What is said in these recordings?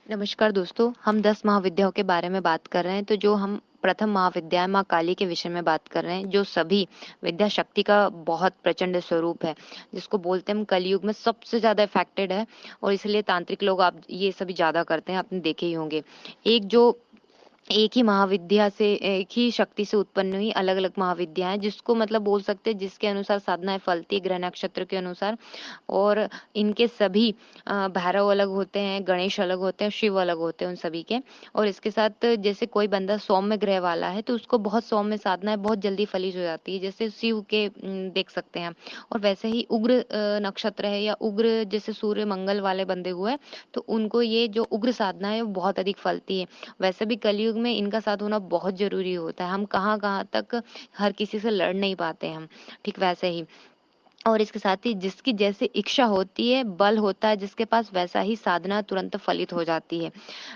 नमस्कार दोस्तों, हम 10 महाविद्याओं के बारे में बात कर रहे हैं, तो जो हम प्रथम महाविद्या माँ काली के विषय में बात कर रहे हैं, जो सभी विद्या शक्ति का बहुत प्रचंड स्वरूप है, जिसको बोलते हैं हम कलयुग में सबसे ज़्यादा इफ़ेक्टेड है और इसलिए तांत्रिक लोग आप ये सभी ज़्यादा करते हैं, आपने देखे ही होंगे। एक जो एक ही महाविद्या से एक ही शक्ति से उत्पन्न हुई अलग-अलग महाविद्याएँ जिसको मतलब बोल सकते हैं जिसके अनुसार साधनाएँ फलती है ग्रह नक्षत्र के अनुसार और इनके सभी भैरव अलग होते हैं, गणेश अलग होते हैं, शिव अलग होते हैं उन सभी के। और इसके साथ जैसे कोई बंदा सौम्य ग्रह वाला है तो उसको बहुत सौम्य साधनाएँ बहुत जल्दी फलित हो जाती है, जैसे शिव के देख सकते हैं। और वैसे ही उग्र नक्षत्र है या उग्र जैसे सूर्य मंगल वाले बंधे हुए हैं, तो उनको ये जो उग्र साधना है वो बहुत अधिक फलती है। वैसे भी कलयुग में इनका साथ होना बहुत ज़रूरी होता है। हम कहाँ-कहाँ तक हर किसी से लड़ नहीं पाते हम, ठीक वैसे ही। और इसके साथ ही जिसकी जैसे इच्छा होती है, बल होता है जिसके पास वैसा ही साधना तुरंत फलित हो जाती है।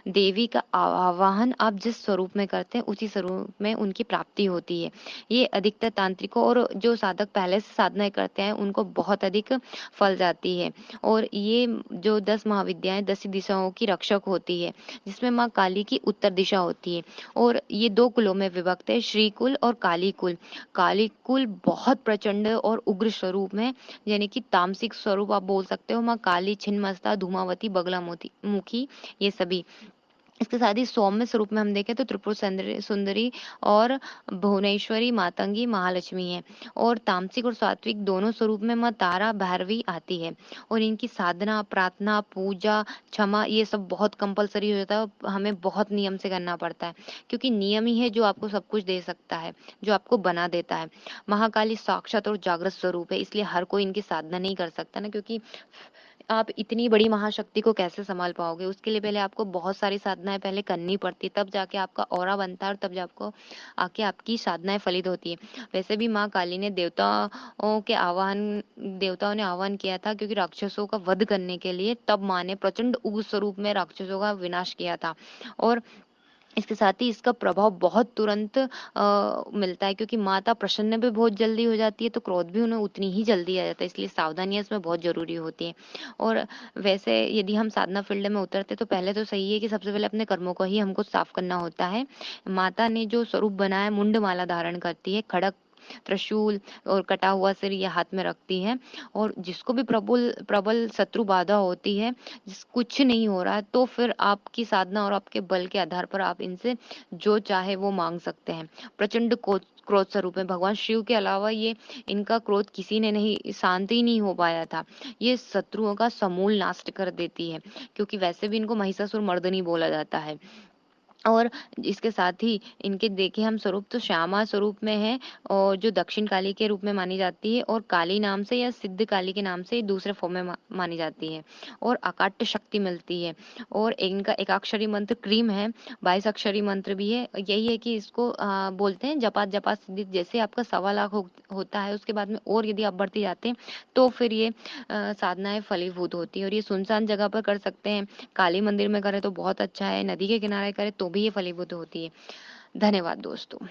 देवी का आवाहन आप जिस स्वरूप में करते हैं, उसी स्वरूप में उनकी प्राप्ति होती है। ये अधिकतर तांत्रिकों और जो साधक पहले से साधनाएँ करते हैं, उनको बहुत अधिक फल जाती है। और ये जो 10 महाविद्याएँ 10 ही दिशाओं की रक्षक होती है, जिसमें माँ काली की उत्तर दिशा होती है। और ये 2 कुलों में विभक्त है, श्री कुल और काली कुल। काली कुल बहुत प्रचंड और उग्र स्वरूप में यानी कि तामसिक स्वरूप आप बोल सकते हो। माँ काली, छिन्नमस्ता, धूमावती, बगलामुखी मुखी ये सभी। इसके साथ ही सौम्य स्वरूप में हम देखें तो त्रिपुर सुंदरी और भुवनेश्वरी, मातंगी, महालक्ष्मी है। और तामसिक और सात्विक दोनों स्वरूप में माँ तारा, भैरवी आती है। और इनकी साधना, प्रार्थना, पूजा, क्षमा ये सब बहुत कंपलसरी हो जाता है और हमें बहुत नियम से करना पड़ता है, क्योंकि नियम ही है जो आपको सब कुछ दे सकता है, जो आपको बना देता है। महाकाली साक्षात और जागृत स्वरूप है, इसलिए हर कोई इनकी साधना नहीं कर सकता ना, क्योंकि आप इतनी बड़ी महाशक्ति को कैसे संभाल पाओगे? उसके लिए पहले आपको बहुत सारी साधनाएँ पहले करनी पड़ती है, तब जाके आपका ऑरा बनता है और तब जाको आके आपकी साधनाएँ फलित होती हैं। वैसे भी माँ काली ने देवताओं ने आह्वान किया था, क्योंकि राक्षसों का वध करने के लिए, तब माँ ने प्रचंड उग्र स्वरूप में राक्षसों का विनाश किया था। और इसके साथ ही इसका प्रभाव बहुत तुरंत मिलता है, क्योंकि माता प्रसन्न भी बहुत जल्दी हो जाती है, तो क्रोध भी उन्हें उतनी ही जल्दी आ जाता है, इसलिए सावधानियाँ इसमें बहुत ज़रूरी होती हैं। और वैसे यदि हम साधना फील्ड में उतरते तो पहले तो सही है कि सबसे पहले अपने कर्मों को ही हमको साफ करना होता है। माता ने जो स्वरूप बनाया मुंडमाला धारण करती है, खड़ग, त्रिशूल और कटा हुआ सिर ये हाथ में रखती है। और जिसको भी प्रबल प्रबल शत्रु बाधा होती है, जिस कुछ नहीं हो रहा है, तो फिर आपकी साधना और आपके बल के आधार पर आप इनसे जो चाहे वो मांग सकते हैं। प्रचंड क्रोध स्वरूप है, भगवान शिव के अलावा ये इनका क्रोध किसी ने नहीं शांत ही नहीं हो पाया था। ये शत्रुओं का समूल नाश कर देती है, क्योंकि वैसे भी इनको महिषासुर मर्दनी बोला जाता है। और इसके साथ ही इनके देखें हम स्वरूप तो श्यामा स्वरूप में है, और जो दक्षिण काली के रूप में मानी जाती है, और काली नाम से या सिद्ध काली के नाम से दूसरे फॉर्म में मानी जाती है। और अकाट्य शक्ति मिलती है। और इनका एकाक्षरी मंत्र क्रीम है, 22 अक्षरी मंत्र भी है। यही है कि इसको बोलते हैं जपा जपा सिद्धि। जैसे आपका 1.25 लाख होता है, उसके बाद में और यदि आप बढ़ते जाते हैं तो फिर ये साधनाएं फलीभूत होती है। और ये सुनसान जगह पर कर सकते हैं, काली मंदिर में करें तो बहुत अच्छा है, नदी के किनारे करें तो भी ये फलीभूत होती है। धन्यवाद दोस्तों।